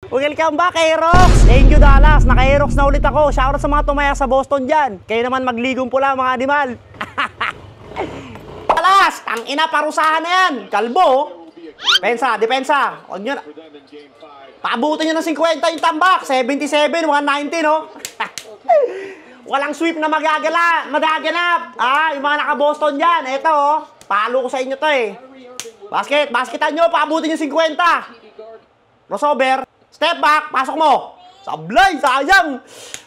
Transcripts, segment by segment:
Welcome back, Aerox! Thank you, Dallas. Naka-Aerox na ulit ako. Shoutout sa mga tumaya sa Boston dyan. Kayo naman magligong pula, mga animal. Dallas! Tangina, parusahan na yan. Kalbo. Depensa. Huwag nyo na. Paabutin nyo ng 50 yung tambak. 77, 190, no? Walang sweep na magaganap. Yung mga naka-Boston dyan. Eto, oh. Palo ko sa inyo to, eh. Basketan nyo. Paabutin yung 50. Crossover. Step back, pasok mo. Sablay, sayang.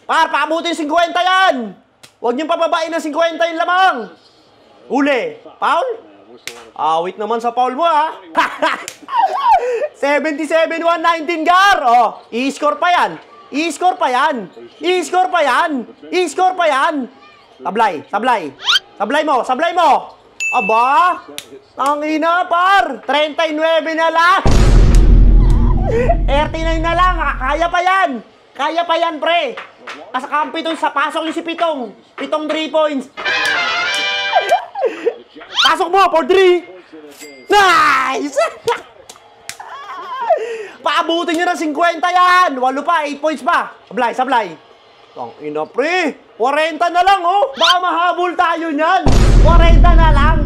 Paabutin 50 yan. Huwag niyong pababain ng 50 yung lamang. Uli. Foul? Awit naman sa foul mo, ha. 77-119, Gar. Oh, i-score pa yan. I-score pa yan. Sablay mo. Aba. Tangina, par. 39 na lang. 39 na lang, kaya pa yan, pre. Kasakampi itong sa pasok yung si Pitong 3 points. Pasok mo for 3. Nice. Paabutin nyo ng 50 yan. 8 pa, 8 points pa. Sablay. Tangina, pre. 40 na lang, oh. Baka mahabol tayo nyan. 40 na lang.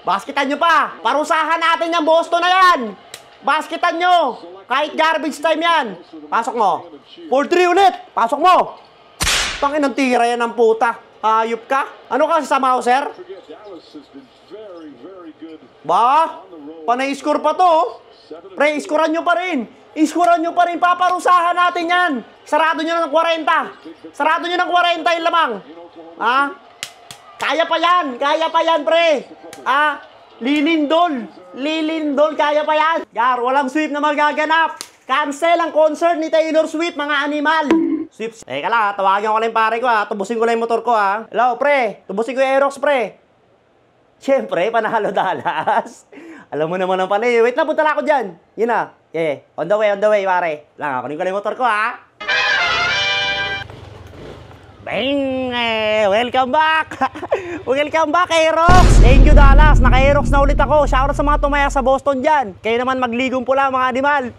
Basketan nyo pa. Parusahan natin yung Boston na yan. Basketan nyo. Kahit garbage time yan. Pasok mo. 4-3 ulit. Pasok mo. Tangin ng tira yan ng puta. Hayop ka. Ano ka sa Mauser? Ba? Panay-score pa to. Pre, iskoran nyo pa rin. Paparusahan natin yan. Sarado nyo ng 40. Yung lamang. Kaya pa yan, pre. Lilindol, kaya pa yan. Gar, walang sweep na magaganap. Cancel ang concert ni Taylor Swift, mga animal. Sweep. Teka lang, tawagan ko lang yung pare ko, ha. Tubusin ko lang yung motor ko, ha. Hello, pre. Tubusin ko yung Aerox, pre. Siyempre, panalo, Dallas. Alam mo naman ang pala, eh. Wait lang, punta lang ako dyan. Yun na. Yeah, on the way, pare. Lang, kunin ko lang yung motor ko, ha. Bang! Welcome back! Welcome back, Aerox! Thank you, Dallas. Naka-Aerox na ulit ako. Shoutout sa mga tumaya sa Boston dyan. Kayo naman magligong pula, mga animal.